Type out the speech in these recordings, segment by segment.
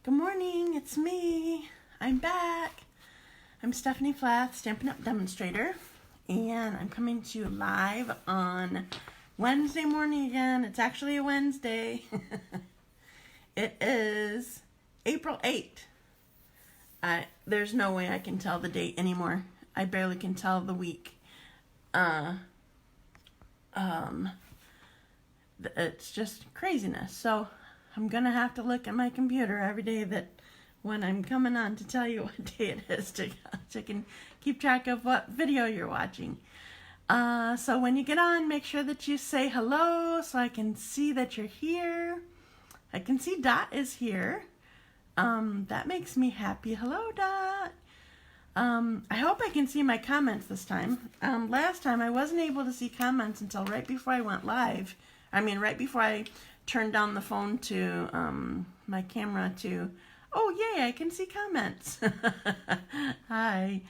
Good morning, it's me. I'm back. I'm Stephanie Flath, Stampin' Up! Demonstrator, and I'm coming to you live on Wednesday morning again. It's actually a Wednesday. It is April 8th. There's no way I can tell the date anymore. I barely can tell the week. It's just craziness. So I'm gonna have to look at my computer every day when I'm coming on to tell you what day it is to can keep track of what video you're watching. So when you get on, make sure that you say hello so I can see that you're here. I can see Dot is here. That makes me happy. Hello, Dot. I hope I can see my comments this time. Last time I wasn't able to see comments until right before I went live. Right before I turned down the phone to my camera to, oh yay, I can see comments. Hi.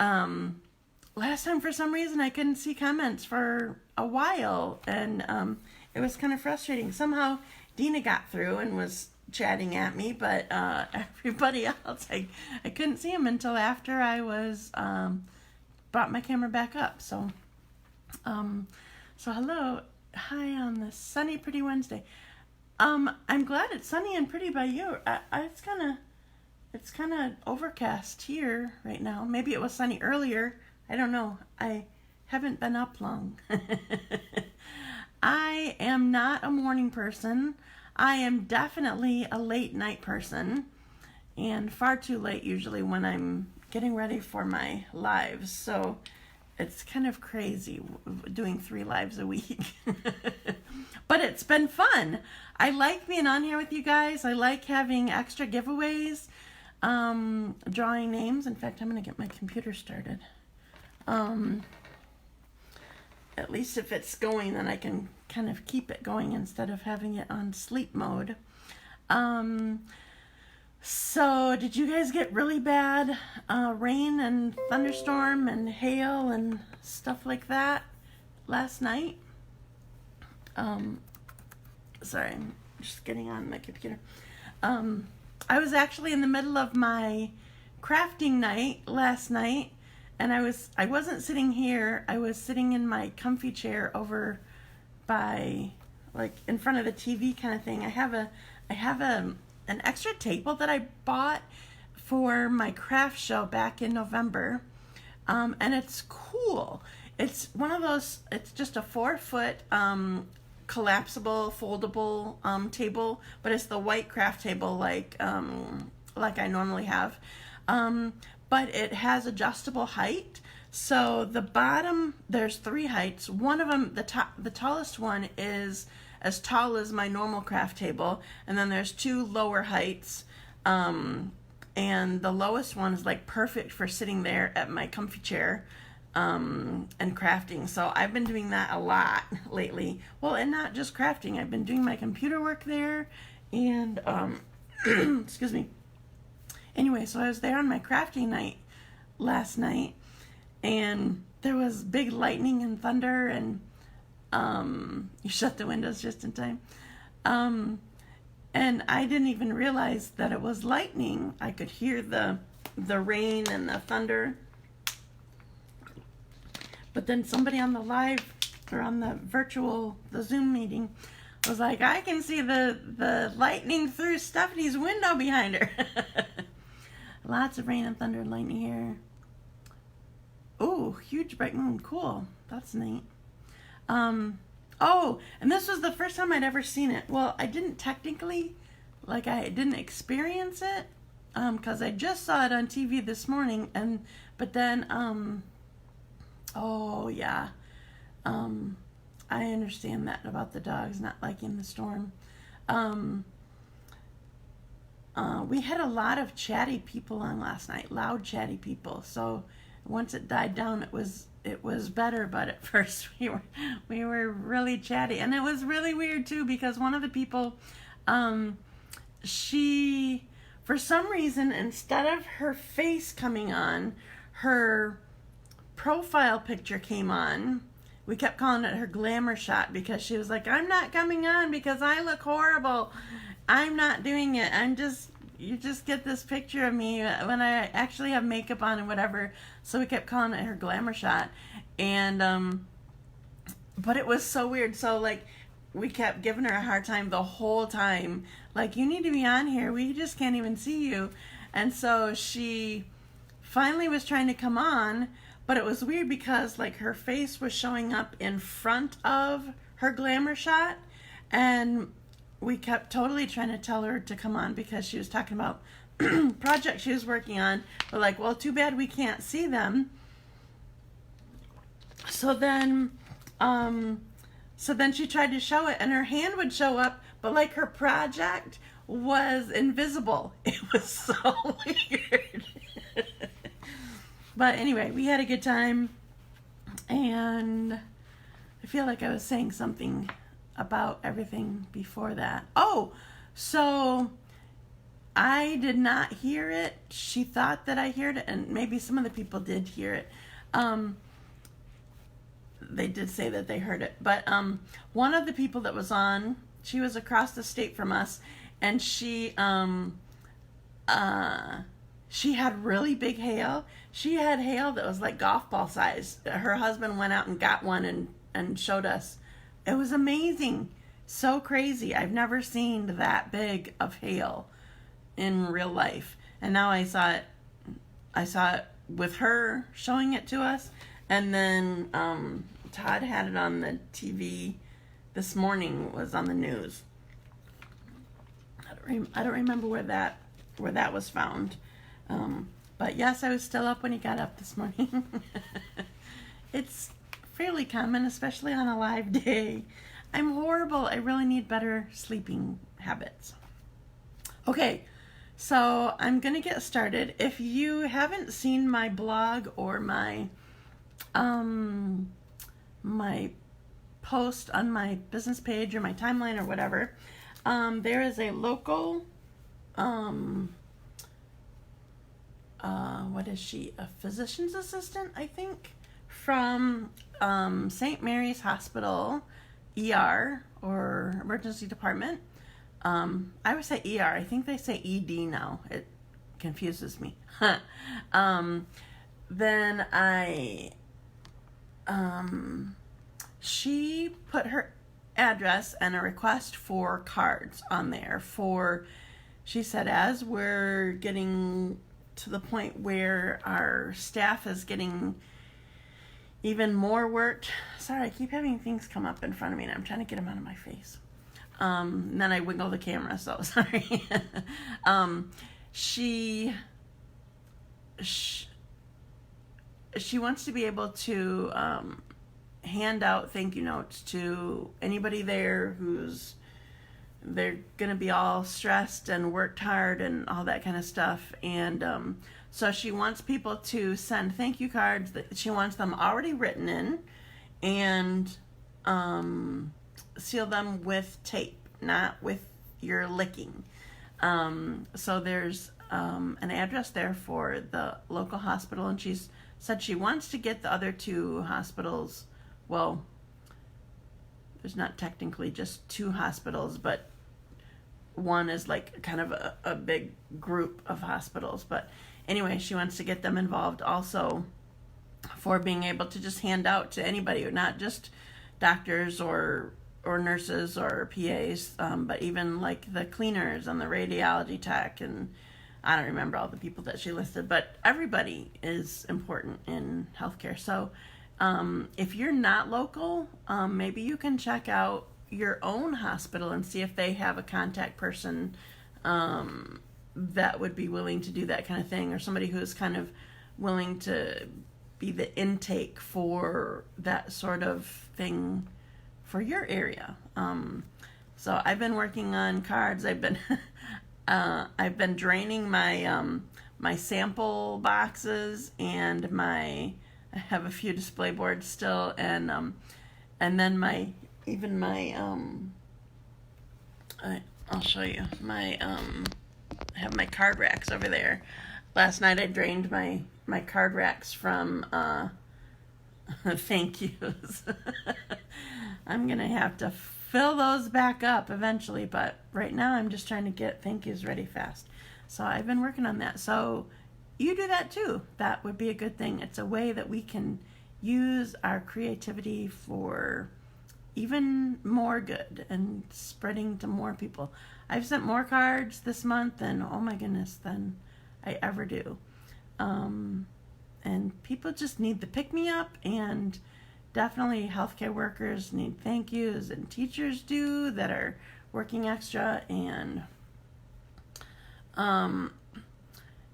Last time for some reason I couldn't see comments for a while, and it was kind of frustrating. Somehow Dina got through and was chatting at me, but everybody else, I couldn't see them until after I was brought my camera back up. So hello. Hi on this sunny, pretty Wednesday. I'm glad it's sunny and pretty by you. It's kind of overcast here right now. Maybe it was sunny earlier. I don't know. I haven't been up long. I am not a morning person. I am definitely a late night person, and far too late usually when I'm getting ready for my lives. So it's kind of crazy doing 3 lives a week. But it's been fun. I like being on here with you guys. I like having extra giveaways, drawing names. In fact, I'm going to get my computer started. At least if it's going, then I can kind of keep it going instead of having it on sleep mode. So did you guys get really bad rain and thunderstorm and hail and stuff like that last night? Sorry, I'm just getting on my computer. I was actually in the middle of my crafting night last night, and I wasn't sitting here. I was sitting in my comfy chair over by, like, in front of the TV kind of thing. I have an extra table that I bought for my craft show back in November, and it's cool. It's one of those, it's just a 4-foot collapsible, foldable table, but it's the white craft table like I normally have. But it has adjustable height. So the bottom, there's 3 heights. One of them, the tallest one is as tall as my normal craft table, and then there's 2 lower heights, and the lowest one is like perfect for sitting there at my comfy chair and crafting. So I've been doing that a lot lately. Well, and not just crafting, I've been doing my computer work there, and excuse me. Anyway, so I was there on my crafting night last night, and there was big lightning and thunder, and you shut the windows just in time. And I didn't even realize that it was lightning. I could hear the rain and the thunder. But then somebody on the live, or on the Zoom meeting, was like, I can see the lightning through Stephanie's window behind her. Lots of rain and thunder and lightning here. Oh, huge bright moon. Cool. That's neat. Oh, and this was the first time I'd ever seen it. Well, I didn't technically, I didn't experience it, because I just saw it on TV this morning, but then, oh yeah, I understand that about the dogs not liking the storm. We had a lot of chatty people on last night, loud chatty people, so once it died down, it was better, but at first we were really chatty, and it was really weird too, because one of the people, she, for some reason, instead of her face coming on, her profile picture came on. We kept calling it her glamour shot, because she was like, I'm not coming on because I look horrible. I'm not doing it. I'm just you just get this picture of me when I actually have makeup on and whatever. So we kept calling it her glamour shot. And, but it was so weird. So, like, we kept giving her a hard time the whole time. Like, you need to be on here. We just can't even see you. And so she finally was trying to come on, but it was weird because, like, her face was showing up in front of her glamour shot. And we kept totally trying to tell her to come on because she was talking about projects she was working on. We're like, well, too bad we can't see them. So then she tried to show it, and her hand would show up, but like her project was invisible. It was so weird. But anyway, we had a good time, and I feel like I was saying something about everything before that. Oh, so I did not hear it. She thought that I heard it, and maybe some of the people did hear it. They did say that they heard it, but one of the people that was on, she was across the state from us, and she had really big hail. She had hail that was like golf ball size. Her husband went out and got one and showed us. It was amazing. So crazy. I've never seen that big of hail in real life. And now I saw it with her showing it to us. And then Todd had it on the TV this morning, was on the news. I don't remember where that was found. But yes, I was still up when he got up this morning. It's fairly common, especially on a live day. I'm horrible. I really need better sleeping habits. Okay, so I'm going to get started. If you haven't seen my blog or my my post on my business page or my timeline or whatever, there is a local, what is she? A physician's assistant, I think, from St. Mary's Hospital, ER, or emergency department. I would say ER. I think they say ED now. It confuses me. Then she put her address and a request for cards on there for, she said, as we're getting to the point where our staff is getting even more worked. Sorry, I keep having things come up in front of me and I'm trying to get them out of my face. And then I wiggle the camera, so sorry. She wants to be able to hand out thank you notes to anybody there who's, they're going to be all stressed and worked hard and all that kind of stuff. And so she wants people to send thank you cards. That she wants them already written in and seal them with tape, not with your licking. So there's an address there for the local hospital, and she's said she wants to get the other two hospitals. Well, there's not technically just two hospitals, but one is like kind of a big group of hospitals. But anyway, she wants to get them involved also for being able to just hand out to anybody, not just doctors or nurses or PAs, but even like the cleaners and the radiology tech, and I don't remember all the people that she listed, but everybody is important in healthcare. So if you're not local, maybe you can check out your own hospital and see if they have a contact person that would be willing to do that kind of thing, or somebody who's kind of willing to be the intake for that sort of thing for your area. So I've been working on cards. I've been draining my my sample boxes, and I have a few display boards still, and then I'll show you I have my card racks over there. Last night I drained my card racks from thank yous. I'm gonna have to fill those back up eventually, but right now I'm just trying to get thank yous ready fast. So I've been working on that. So you do that too. That would be a good thing. It's a way that we can use our creativity for even more good and spreading to more people. I've sent more cards this month than, oh my goodness, than I ever do. And people just need the pick-me-up, and definitely healthcare workers need thank yous, and teachers do that are working extra. And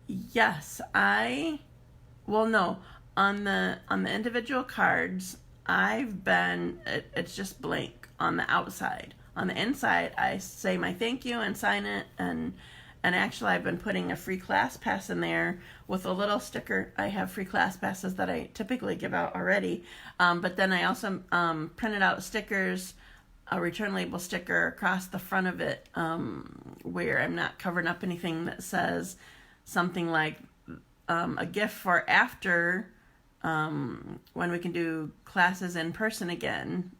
yes, no, on the individual cards, it's just blank on the outside. On the inside, I say my thank you and sign it, and actually I've been putting a free class pass in there with a little sticker. I have free class passes that I typically give out already, but then I also printed out stickers, a return label sticker across the front of it, where I'm not covering up anything, that says something like a gift for after when we can do classes in person again,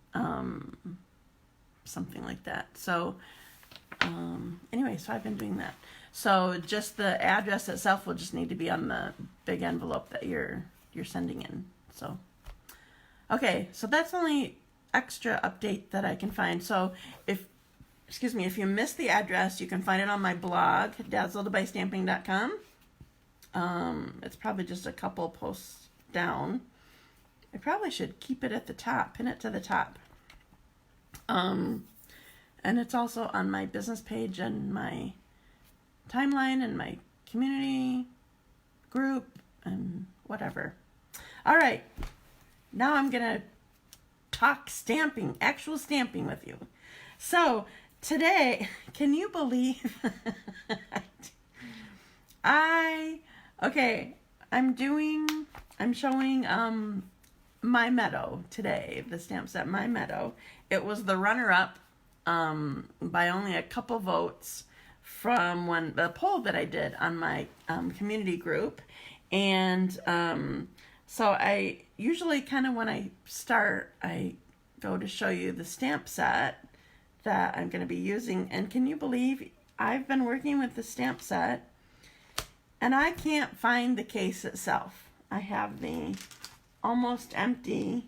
something like that. So anyway, so I've been doing that. So just the address itself will just need to be on the big envelope that you're sending in. So okay, so that's the only extra update that I can find. So if you missed the address, you can find it on my blog, dazzledbystamping.com. It's probably just a couple posts down. I probably should keep it at the top, pin it to the top. And it's also on my business page and my timeline and my community group and whatever. All right, now I'm gonna talk stamping, actual stamping with you. So today, can you believe I'm showing My Meadow today, the stamp set My Meadow. It was the runner-up by only a couple votes from the poll that I did on my community group. And so I usually kind of, when I start, I go to show you the stamp set that I'm going to be using. And can you believe I've been working with the stamp set and I can't find the case itself. I have the almost empty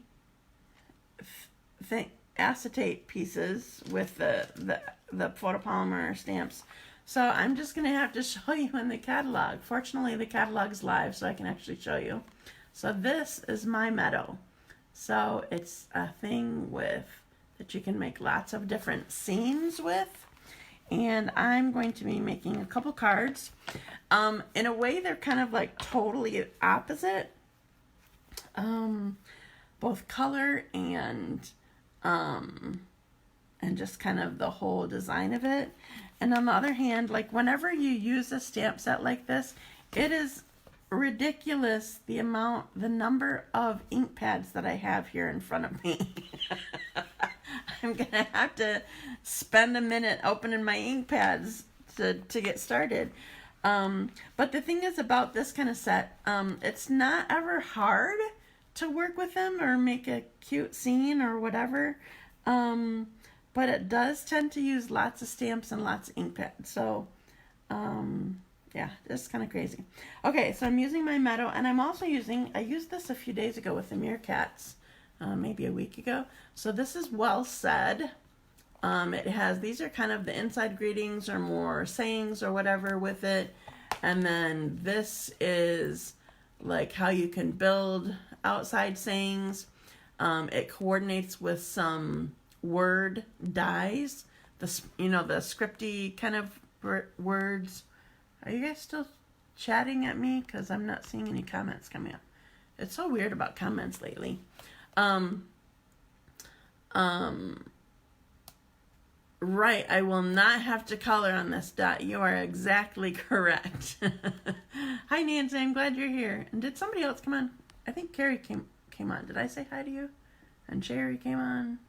acetate pieces with the photopolymer stamps. So I'm just going to have to show you in the catalog. Fortunately, the catalog's live, so I can actually show you. So this is My Meadow. So it's a thing that you can make lots of different scenes with. And I'm going to be making a couple cards. In a way, they're kind of like totally opposite. Both color and just kind of the whole design of it. And on the other hand, like whenever you use a stamp set like this, it is ridiculous the number of ink pads that I have here in front of me. I'm gonna have to spend a minute opening my ink pads to get started. But the thing is about this kind of set, it's not ever hard to work with them or make a cute scene or whatever. But it does tend to use lots of stamps and lots of ink pads. So, yeah, it's kind of crazy. Okay, so I'm using My Meadow, and I'm also I used this a few days ago with the Meerkats, maybe a week ago. So this is Well Said. These are kind of the inside greetings or more sayings or whatever with it. And then this is like how you can build outside sayings. It coordinates with some word dies, the scripty kind of words. Are you guys still chatting at me? Because I'm not seeing any comments coming up. It's so weird about comments lately. Right, I will not have to color on this dot. You are exactly correct. Hi Nancy, I'm glad you're here. And did somebody else come on? I think Carrie came on. Did I say hi to you? And Sherry came on.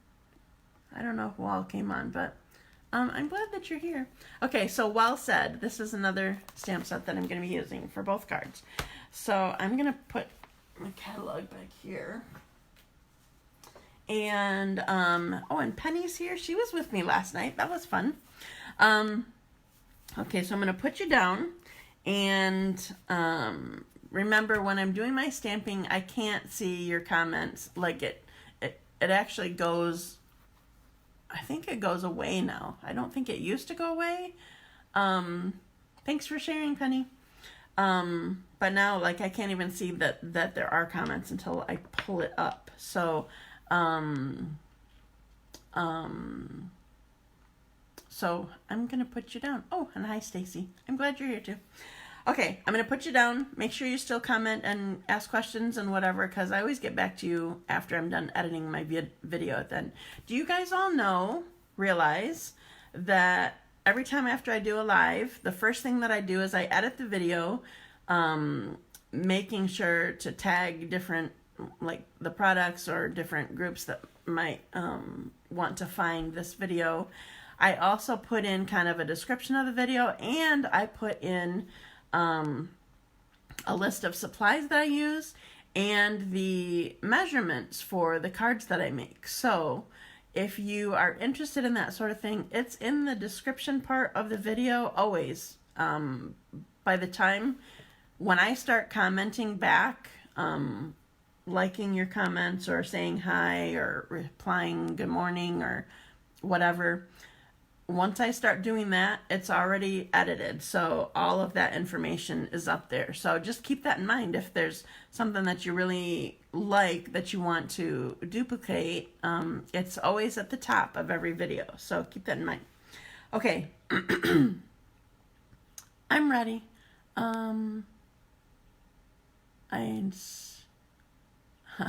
I don't know who all came on, but I'm glad that you're here. Okay, so Well Said. This is another stamp set that I'm going to be using for both cards. So I'm going to put my catalog back here. And, and Penny's here. She was with me last night. That was fun. Okay, so I'm going to put you down, and remember, when I'm doing my stamping, I can't see your comments. Like it actually goes, I think it goes away now. I don't think it used to go away. Thanks for sharing, Penny. But now, like, I can't even see that there are comments until I pull it up. So, so I'm going to put you down. Oh, and hi, Stacy. I'm glad you're here too. Okay, I'm going to put you down. Make sure you still comment and ask questions and whatever, because I always get back to you after I'm done editing my video at the end. Do you guys all realize that every time after I do a live, the first thing that I do is I edit the video, making sure to tag different, like, the products or different groups that might want to find this video. I also put in kind of a description of the video, and I put in a list of supplies that I use and the measurements for the cards that I make. So if you are interested in that sort of thing, it's in the description part of the video always. By the time when I start commenting back, liking your comments or saying hi or replying good morning or whatever, once I start doing that, it's already edited. So all of that information is up there. So just keep that in mind. If there's something that you really like that you want to duplicate, it's always at the top of every video. So keep that in mind. Okay. I'm ready.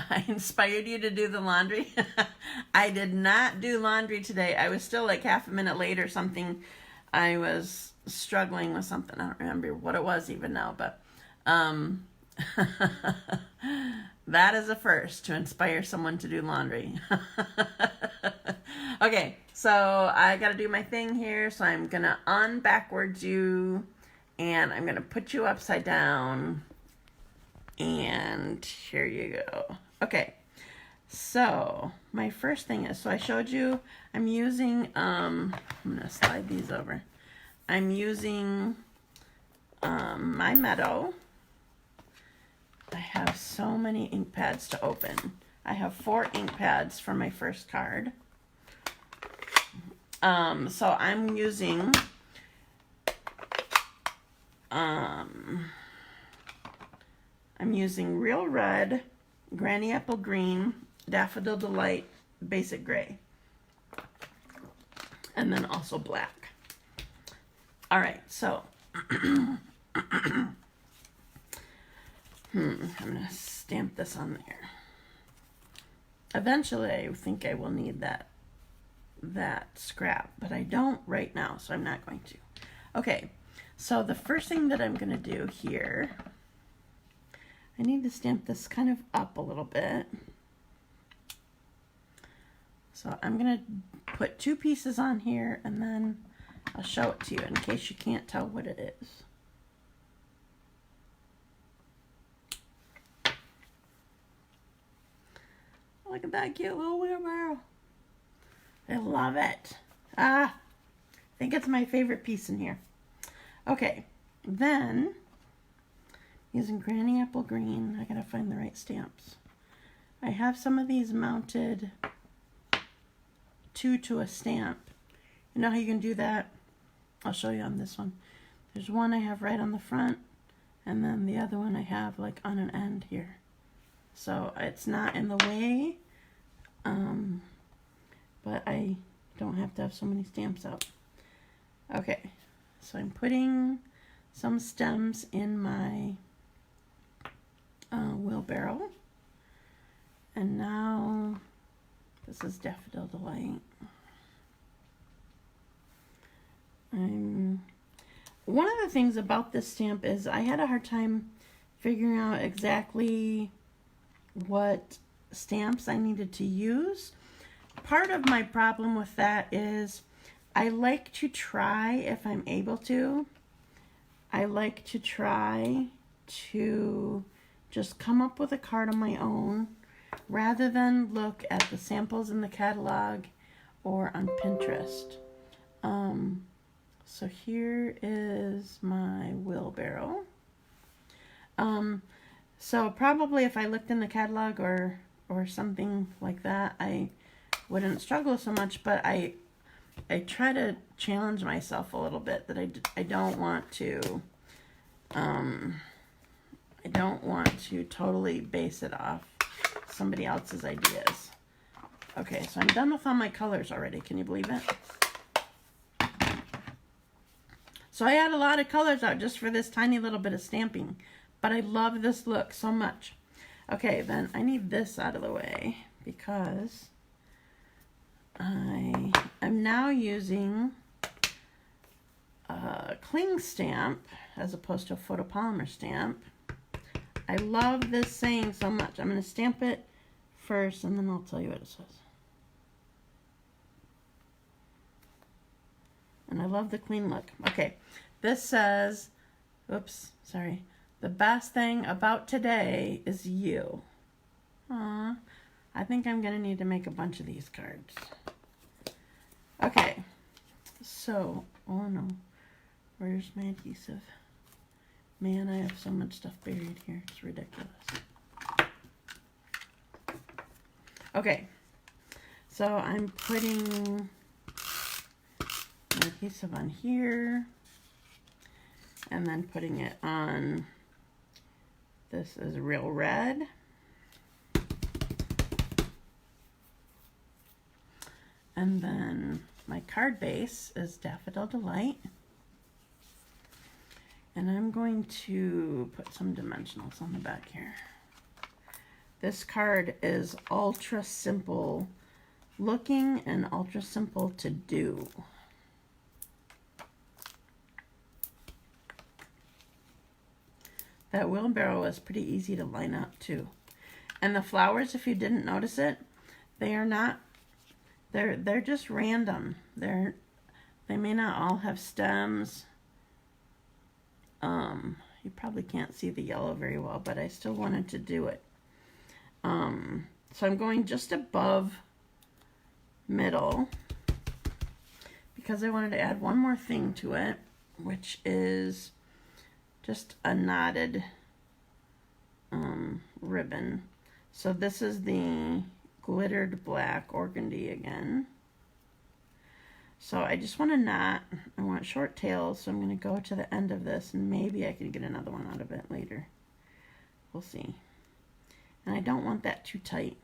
I inspired you to do the laundry. I did not do laundry today. I was still like half a minute late or something. I was struggling with something. I don't remember what it was even now, but that is a first, to inspire someone to do laundry. Okay, so I got to do my thing here. So I'm going to backwards you, and I'm going to put you upside down. And here you go. Okay, so my first thing is, so I showed you, I'm using, I'm going to slide these over. I'm using My Meadow. I have so many ink pads to open. I have 4 ink pads for my first card. So I'm using, Real Red, Granny Apple Green, Daffodil Delight, Basic Gray, and then also black. All right, so I'm going to stamp this on there. Eventually, I think I will need that scrap, but I don't right now, so I'm not going to. Okay, so the first thing that I'm going to do here, I need to stamp this kind of up a little bit. So I'm going to put 2 pieces on here, and then I'll show it to you in case you can't tell what it is. Look at that cute little wheelbarrow. I love it. I think it's my favorite piece in here. Okay, then using Granny Apple Green, I gotta find the right stamps. I have some of these mounted 2 to a stamp. You know how you can do that? I'll show you on this one. There's one I have right on the front, and then the other one I have like on an end here. So it's not in the way, but I don't have to have so many stamps out. Okay, so I'm putting some stems in my wheelbarrow, and now this is Daffodil Delight. One of the things about this stamp is I had a hard time figuring out exactly what stamps I needed to use. Part of my problem with that is I like to try, if I'm able to, I like to try to just come up with a card on my own rather than look at the samples in the catalog or on Pinterest. So here is my wheelbarrow. So probably if I looked in the catalog or something like that, I wouldn't struggle so much, but I try to challenge myself a little bit, that I don't want to totally base it off somebody else's ideas. Okay, so I'm done with all my colors already. Can you believe it? So I had a lot of colors out just for this tiny little bit of stamping, but I love this look so much. Okay, then I need this out of the way because I am now using a cling stamp as opposed to a photopolymer stamp. I love this saying so much. I'm going to stamp it first and then I'll tell you what it says. And I love the clean look. Okay, this says, oops, sorry. The best thing about today is you. Aww. I think I'm going to need to make a bunch of these cards. Okay, so, oh no, where's my adhesive? Man, I have so much stuff buried here. It's ridiculous. Okay, so I'm putting my adhesive on here and then putting it on, this is Real Red. And then my card base is Daffodil Delight. And I'm going to put some dimensionals on the back here. This card is ultra simple looking and ultra simple to do. That wheelbarrow is pretty easy to line up too. And the flowers, if you didn't notice it, they are not, they're just random. They may not all have stems. You probably can't see the yellow very well, but I still wanted to do it. So I'm going just above middle because I wanted to add one more thing to it, which is just a knotted ribbon. So this is the glittered black organdy again. So I just want a knot. I want short tails, so I'm going to go to the end of this, and maybe I can get another one out of it later. We'll see. And I don't want that too tight.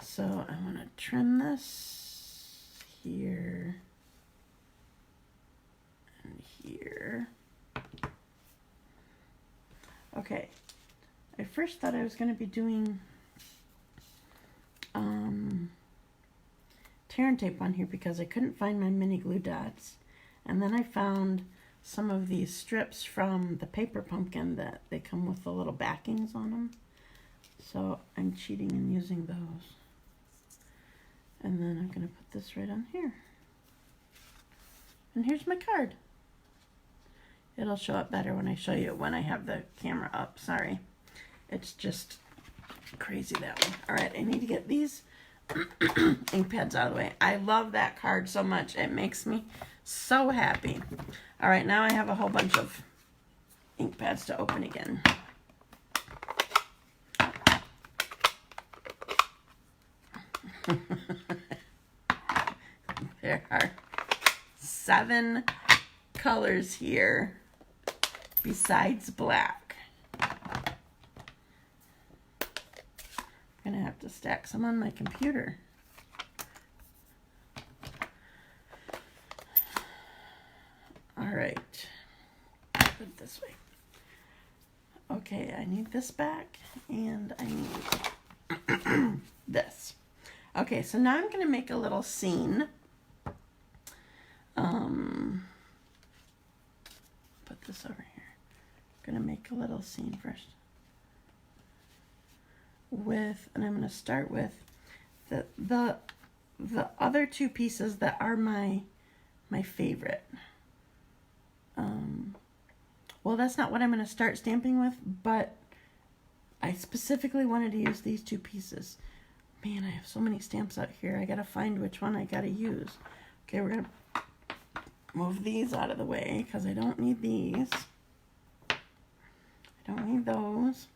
So I want to trim this here and here. Okay. I first thought I was going to be doing tear and tape on here because I couldn't find my mini glue dots, and then I found some of these strips from the paper pumpkin that they come with the little backings on them, so I'm cheating and using those. And then I'm going to put this right on here, and here's my card. It'll show up better when I show you when I have the camera up. Sorry, it's just crazy that way. All right, I need to get these ink pads out of the way. I love that card so much. It makes me so happy. All right, now I have a whole bunch of ink pads to open again. There are 7 colors here besides black. I'm gonna have to stack some on my computer. All right, put it this way. Okay, I need this back, and I need this. Okay, so now I'm gonna make a little scene. Put this over here. I'm gonna make a little scene first. And I'm going to start with the other 2 pieces that are my favorite. Well, that's not what I'm going to start stamping with, but I specifically wanted to use these 2 pieces. Man, I have so many stamps out here. I got to find which one I got to use. Okay, we're going to move these out of the way because I don't need these. I don't need those.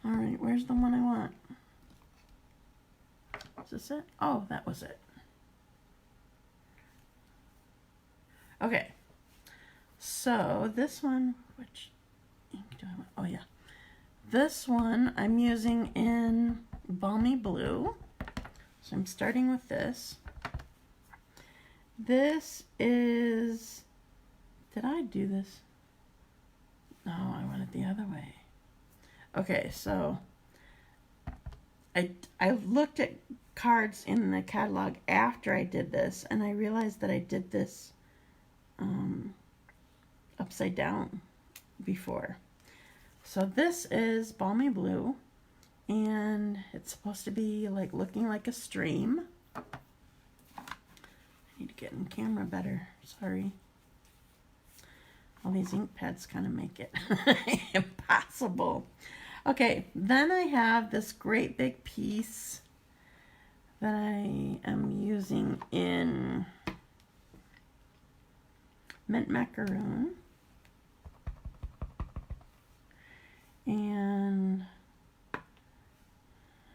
All right, where's the one I want? Is this it? Oh, that was it. Okay, so this one, which ink do I want? Oh yeah. This one I'm using in Balmy Blue. So I'm starting with this. This is, did I do this? No, I went it the other way. Okay, so I looked at cards in the catalog after I did this, and I realized that I did this upside down before. So this is Balmy Blue, and it's supposed to be like looking like a stream. I need to get in camera better, sorry. All these ink pads kind of make it impossible. Okay, then I have this great big piece that I am using in Mint Macaroon. And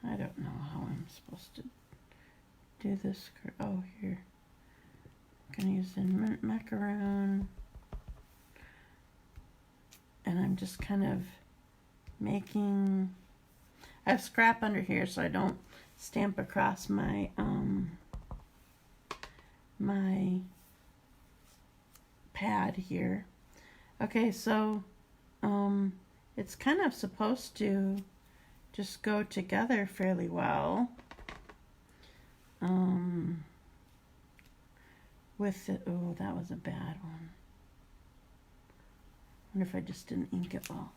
I don't know how I'm supposed to do this. Oh, here. I'm going to use the Mint Macaroon. And I'm just kind of making, I have scrap under here so I don't stamp across my my pad here. Okay, so it's kind of supposed to just go together fairly well with it. Oh, that was a bad one. I wonder if I just didn't ink it well.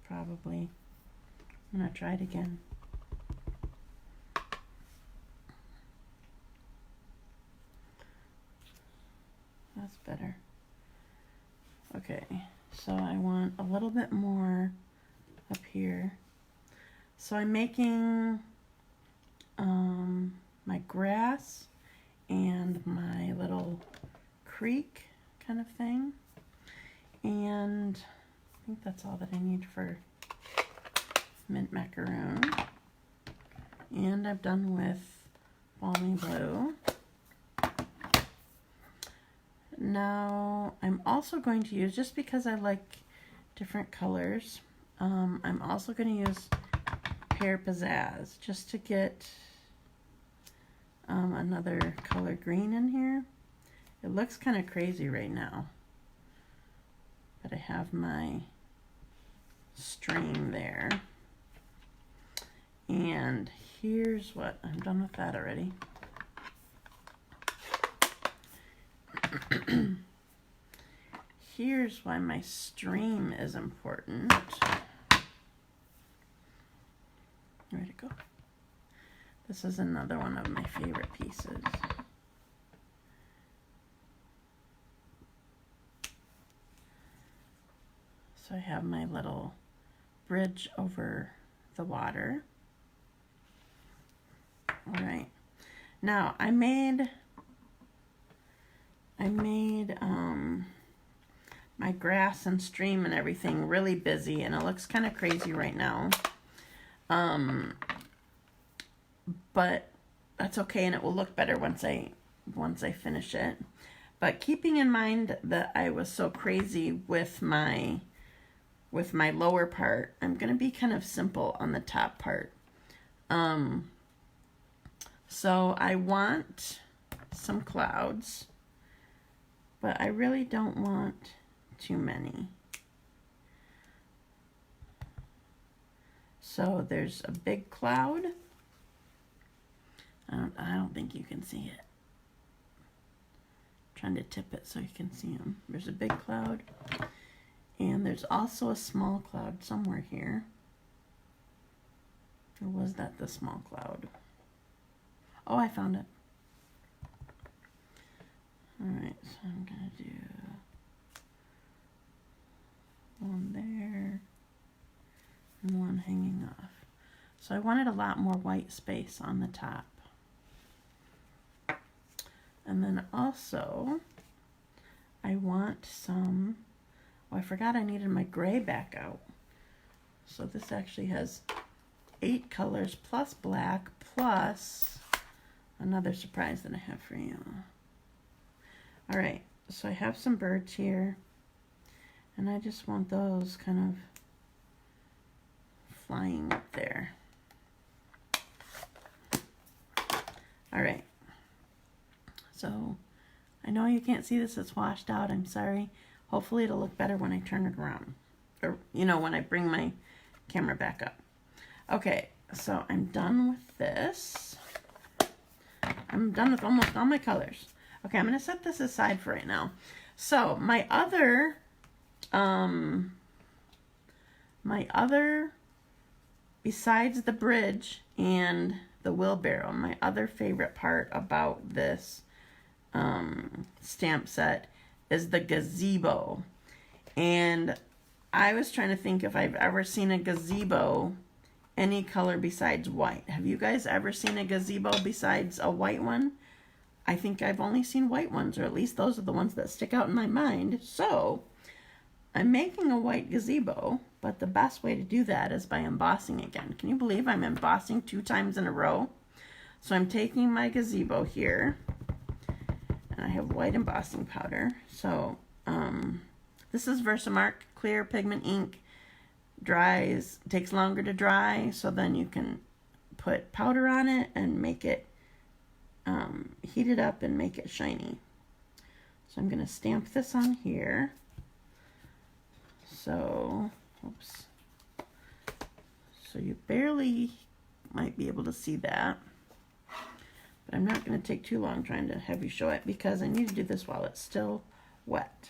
Probably. I'm gonna try it again. That's better. Okay, so I want a little bit more up here. So I'm making my grass and my little creek kind of thing. And I think that's all that I need for Mint Macaroon. And I'm done with Balmy Blue. Now I'm also going to use, just because I like different colors, I'm also going to use Pear Pizzazz just to get another color green in here. It looks kind of crazy right now, but I have my stream there. And here's what, I'm done with that already. Here's why my stream is important. Where'd it go? This is another one of my favorite pieces. So I have my little bridge over the water. All right. Now I made my grass and stream and everything really busy, and it looks kind of crazy right now. But that's okay, and it will look better once I finish it. But keeping in mind that I was so crazy with my lower part, I'm gonna be kind of simple on the top part. So I want some clouds, but I really don't want too many. So there's a big cloud. I don't think you can see it. I'm trying to tip it so you can see them. There's a big cloud, and there's also a small cloud somewhere here. Or was that the small cloud? Oh, I found it. All right, so I'm gonna do one there and one hanging off. So I wanted a lot more white space on the top. And then also, I want some, oh, I forgot I needed my gray back out. So this actually has 8 colors plus black plus another surprise that I have for you. All right, so I have some birds here, and I just want those kind of flying up there. All right, so I know you can't see this, it's washed out, I'm sorry. Hopefully it'll look better when I turn it around, or you know, when I bring my camera back up. Okay, so I'm done with this. I'm done with almost all my colors. Okay, I'm gonna set this aside for right now. So my other, besides the bridge and the wheelbarrow, my other favorite part about this stamp set is the gazebo. And I was trying to think if I've ever seen a gazebo any color besides white. Have you guys ever seen a gazebo besides a white one? I think I've only seen white ones, or at least those are the ones that stick out in my mind. So I'm making a white gazebo, but the best way to do that is by embossing again. Can you believe I'm embossing 2 times in a row? So I'm taking my gazebo here, and I have white embossing powder. So this is VersaMark clear pigment ink. Dries, takes longer to dry, so then you can put powder on it and make it heat it up and make it shiny. So I'm going to stamp this on here. So, oops. So you barely might be able to see that. But I'm not going to take too long trying to have you show it because I need to do this while it's still wet.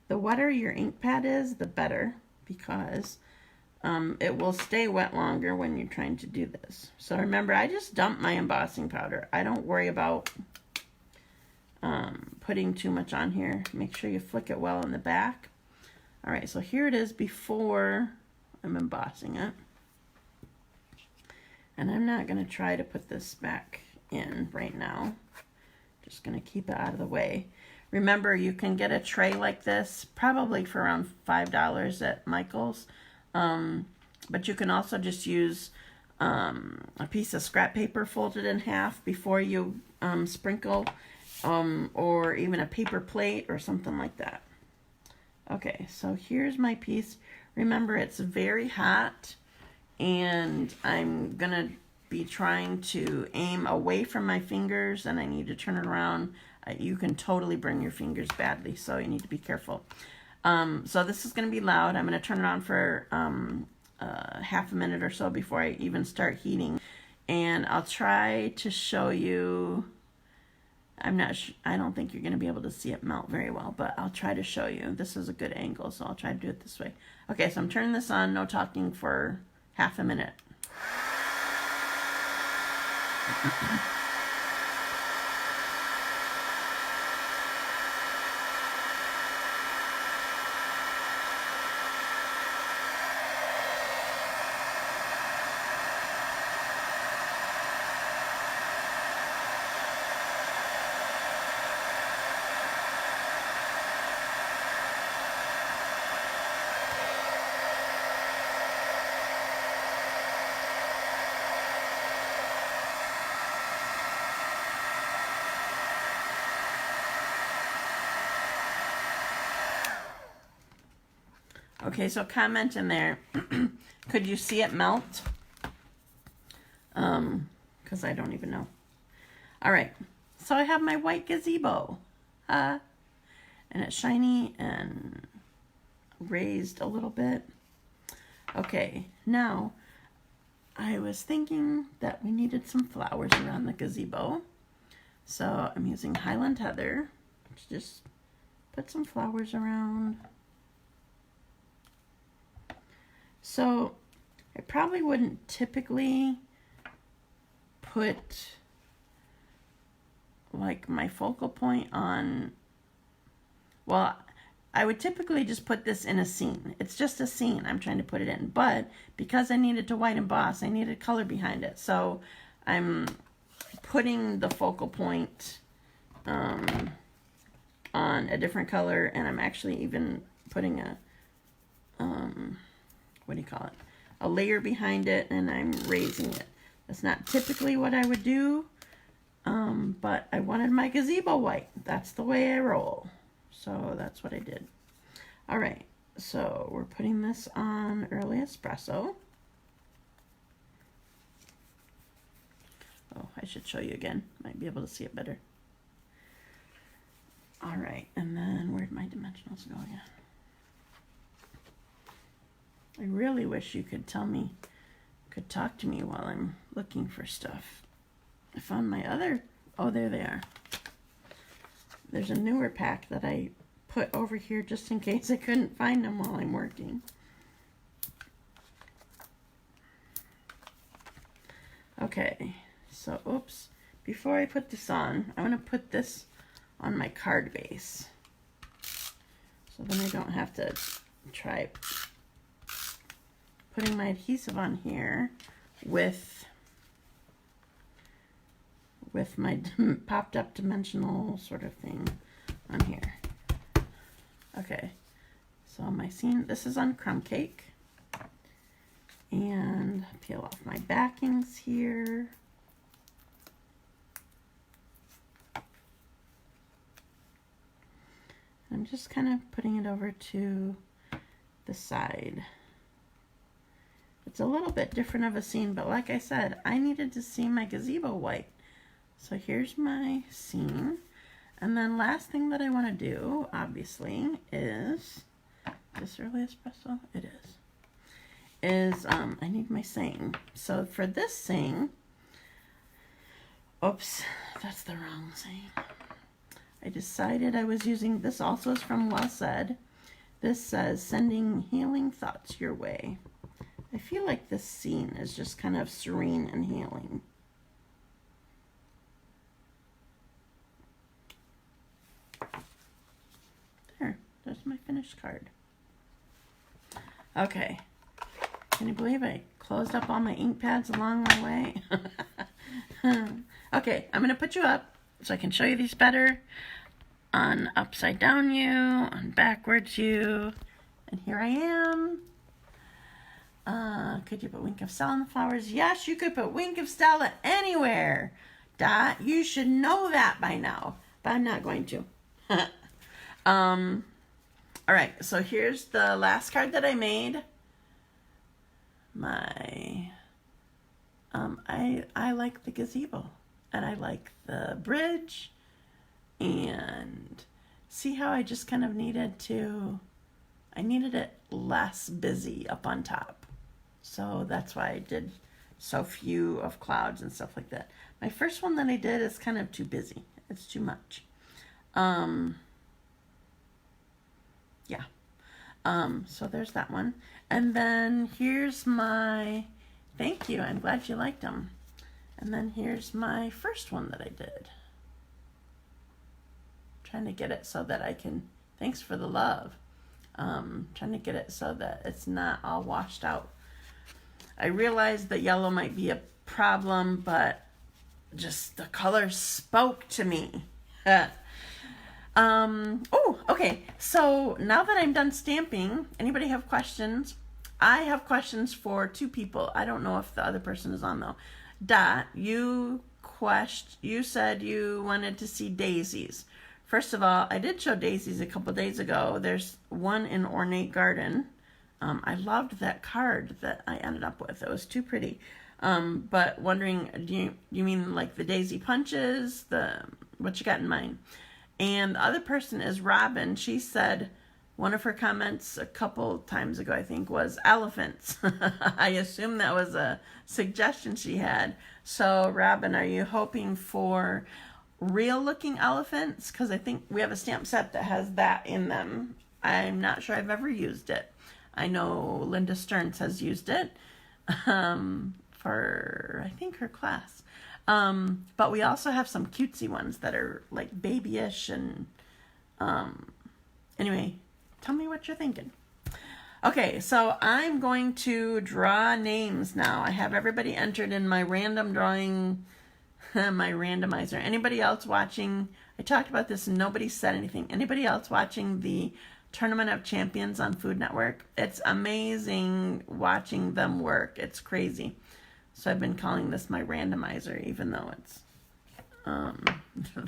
The wetter your ink pad is, the better, because it will stay wet longer when you're trying to do this. So remember, I just dump my embossing powder. I don't worry about putting too much on here. Make sure you flick it well in the back. All right, so here it is before I'm embossing it. And I'm not going to try to put this back in right now. Just going to keep it out of the way. Remember, you can get a tray like this, probably for around $5 at Michael's. But you can also just use a piece of scrap paper folded in half before you sprinkle, or even a paper plate or something like that. Okay, so here's my piece. Remember, it's very hot, and I'm gonna be trying to aim away from my fingers, and I need to turn it around. You can totally burn your fingers badly, so you need to be careful. So this is going to be loud. I'm going to turn it on for half a minute or so before I even start heating. And I'll try to show you, I don't think you're going to be able to see it melt very well, but I'll try to show you. This is a good angle, so I'll try to do it this way. Okay, so I'm turning this on, no talking, for half a minute. Okay, so comment in there. Could you see it melt? Because I don't even know. All right, so I have my white gazebo. And it's shiny and raised a little bit. Okay, now I was thinking that we needed some flowers around the gazebo. So I'm using Highland Heather to just put some flowers around. So I probably wouldn't typically put like my focal point on, well, I would typically just put this in a scene. It's just a scene I'm trying to put it in, but because I needed to white emboss, I needed color behind it. So I'm putting the focal point on a different color, and I'm actually even putting a, what do you call it? A layer behind it, and I'm raising it. That's not typically what I would do, but I wanted my gazebo white. That's the way I roll. So that's what I did. All right, so we're putting this on early espresso. Oh, I should show you again. Might be able to see it better. All right, and then where'd my dimensionals go? Yeah. I really wish you could could talk to me while I'm looking for stuff. I found my other, oh, there they are. There's a newer pack that I put over here just in case I couldn't find them while I'm working. Okay, so, oops. Before I put this on, I'm going to put this on my card base. So then I don't have to try putting my adhesive on here with my popped up dimensional sort of thing on here. Okay, so my scene, this is on Crumb Cake. And peel off my backings here. I'm just kind of putting it over to the side. It's a little bit different of a scene, but like I said, I needed to see my gazebo white. So here's my scene. And then last thing that I want to do, obviously, is this early espresso? It is I need my saying. So for this saying, oops, that's the wrong saying. I decided I was using, this also is from Well Said. This says, sending healing thoughts your way. I feel like this scene is just kind of serene and healing. There's my finished card. Okay. Can you believe I closed up all my ink pads along my way? Okay, I'm going to put you up so I can show you these better. On upside down you, on backwards you, and here I am. Could you put Wink of Stella in the flowers? Yes, you could put Wink of Stella anywhere. Dot, you should know that by now, but I'm not going to. All right, so here's the last card that I made. My, I like the gazebo, and I like the bridge, and see how I just kind of needed it less busy up on top. So that's why I did so few of clouds and stuff like that. My first one that I did is kind of too busy. It's too much. Yeah. So there's that one. And then here's my, thank you, I'm glad you liked them. And then here's my first one that I did. Trying to get it so that I can, thanks for the love. Trying to get it so that it's not all washed out. I realized that yellow might be a problem, but just the color spoke to me. Oh, okay. So now that I'm done stamping, anybody have questions? I have questions for two people. I don't know if the other person is on though. Dot, you said you wanted to see daisies. First of all, I did show daisies a couple days ago. There's one in Ornate Garden. I loved that card that I ended up with. It was too pretty. But wondering, do you mean like the daisy punches? What you got in mind? And the other person is Robin. She said one of her comments a couple times ago, I think, was elephants. I assume that was a suggestion she had. So Robin, are you hoping for real looking elephants? Because I think we have a stamp set that has that in them. I'm not sure I've ever used it. I know Linda Stearns has used it for, I think, her class. But we also have some cutesy ones that are like babyish and anyway, tell me what you're thinking. Okay, so I'm going to draw names now. I have everybody entered in my random drawing, my randomizer. Anybody else watching? I talked about this and nobody said anything. Anybody else watching the Tournament of Champions on Food Network? It's amazing watching them work. It's crazy. So I've been calling this my randomizer, even though it's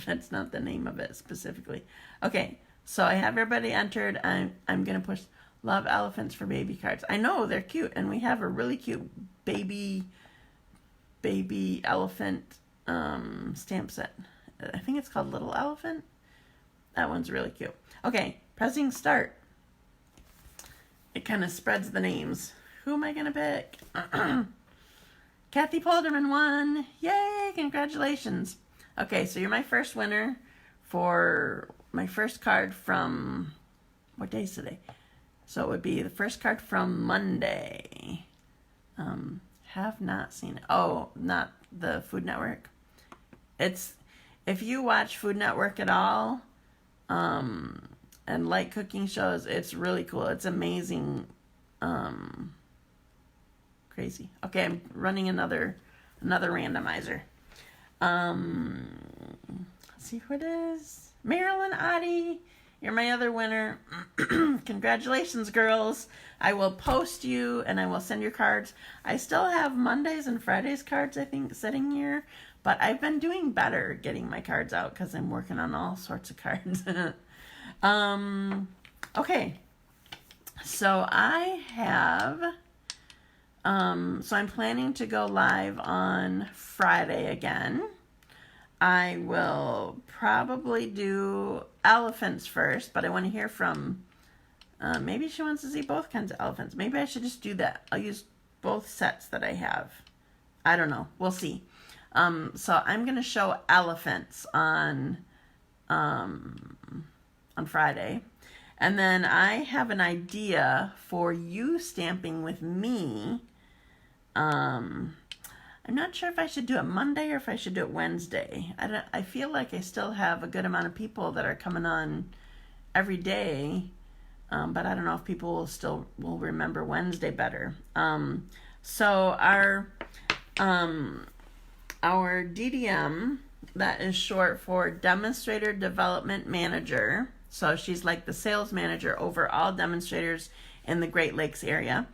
that's not the name of it specifically. Okay, so I have everybody entered. I'm gonna push love elephants for baby cards. I know they're cute, and we have a really cute baby elephant stamp set. I think it's called Little Elephant. That one's really cute. Okay, pressing start. It kind of spreads the names. Who am I gonna pick? Kathy Polderman won. Yay, congratulations. Okay, so you're my first winner for my first card from, what day is today? So it would be the first card from Monday. Have not seen it. Oh, not the Food Network. It's, if you watch Food Network at all, and like cooking shows, it's really cool. It's amazing. Crazy. Okay, I'm running another randomizer. Let's see who it is. Marilyn, Otte, you're my other winner. Congratulations, girls. I will post you and I will send your cards. I still have Mondays and Fridays cards, I think, sitting here, but I've been doing better getting my cards out because I'm working on all sorts of cards. Okay, so I have, so I'm planning to go live on Friday again. I will probably do elephants first, but I want to hear from, maybe she wants to see both kinds of elephants. Maybe I should just do that. I'll use both sets that I have. I don't know. We'll see. So I'm going to show elephants on Friday. And then I have an idea for you stamping with me. I'm not sure if I should do it Monday or if I should do it Wednesday. I feel like I still have a good amount of people that are coming on every day, but I don't know if people will remember Wednesday better. So our DDM, that is short for Demonstrator Development Manager. So she's like the sales manager over all demonstrators in the Great Lakes area.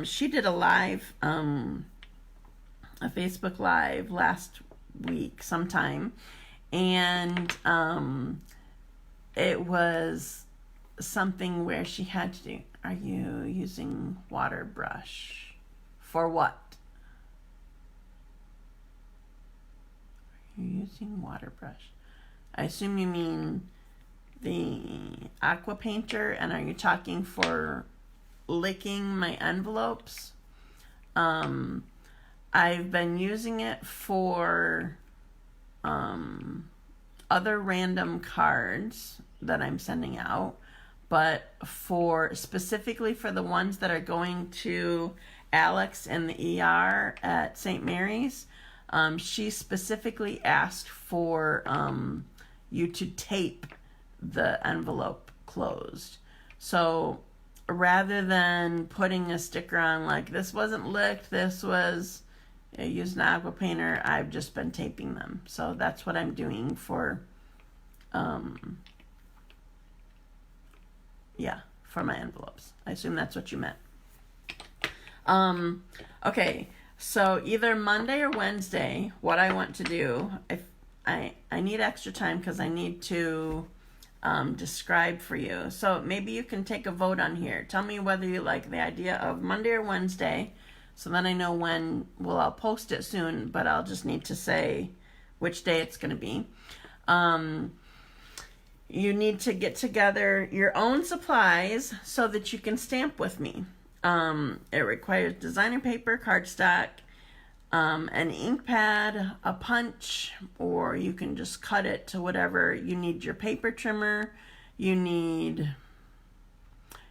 She did a live, a Facebook Live last week sometime, and it was something where she had to do, are you using water brush for what? Are you using water brush? I assume you mean the aqua painter, and are you talking for licking my envelopes? I've been using it for other random cards that I'm sending out, but specifically for the ones that are going to Alex in the ER at St. Mary's, she specifically asked for you to tape the envelope closed. So rather than putting a sticker on like this wasn't licked, this was used an aqua painter, I've just been taping them. So that's what I'm doing for for my envelopes. I assume that's what you meant. Okay, so either Monday or Wednesday, what I want to do, if I need extra time because I need to describe for you. So maybe you can take a vote on here. Tell me whether you like the idea of Monday or Wednesday, so then I know when. Well, I'll post it soon, but I'll just need to say which day it's going to be. You need to get together your own supplies so that you can stamp with me. It requires designer paper, cardstock, an ink pad, a punch, or you can just cut it to whatever. You need your paper trimmer. You need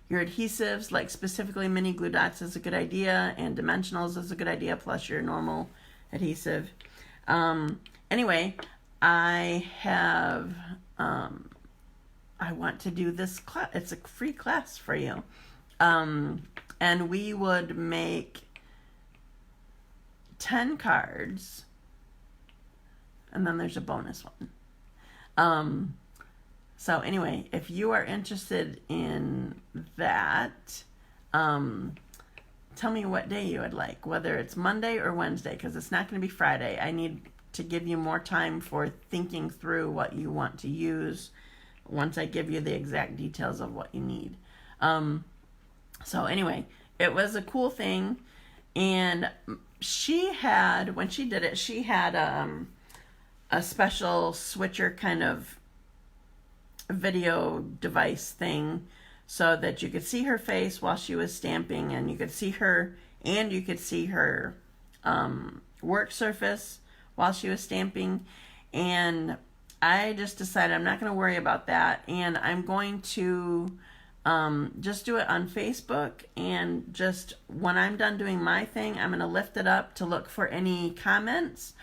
your adhesives, like specifically mini glue dots is a good idea, and dimensionals is a good idea, plus your normal adhesive. Anyway, I have, I want to do this class. It's a free class for you. And we would make 10 cards, and then there's a bonus one. So anyway, if you are interested in that, tell me what day you would like, whether it's Monday or Wednesday, because it's not going to be Friday. I need to give you more time for thinking through what you want to use once I give you the exact details of what you need. So anyway, it was a cool thing. And she had, when she did it, she had a special switcher kind of video device thing so that you could see her face while she was stamping, and you could see her, and you could see her work surface while she was stamping. And I just decided I'm not going to worry about that, and I'm going to just do it on Facebook, and just when I'm done doing my thing, I'm going to lift it up to look for any comments.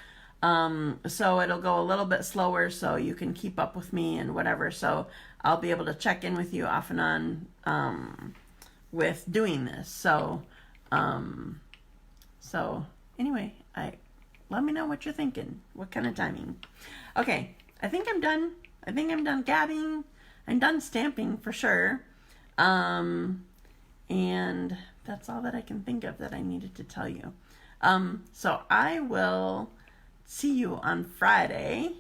So it'll go a little bit slower so you can keep up with me and whatever. So I'll be able to check in with you off and on with doing this. So anyway, let me know what you're thinking. What kind of timing? Okay, I think I'm done. I think I'm done gabbing. I'm done stamping for sure. And that's all that I can think of that I needed to tell you. So I will see you on Friday,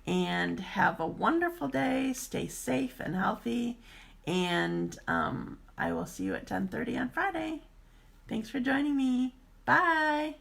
and have a wonderful day. Stay safe and healthy, and I will see you at 10:30 on Friday. Thanks for joining me. Bye.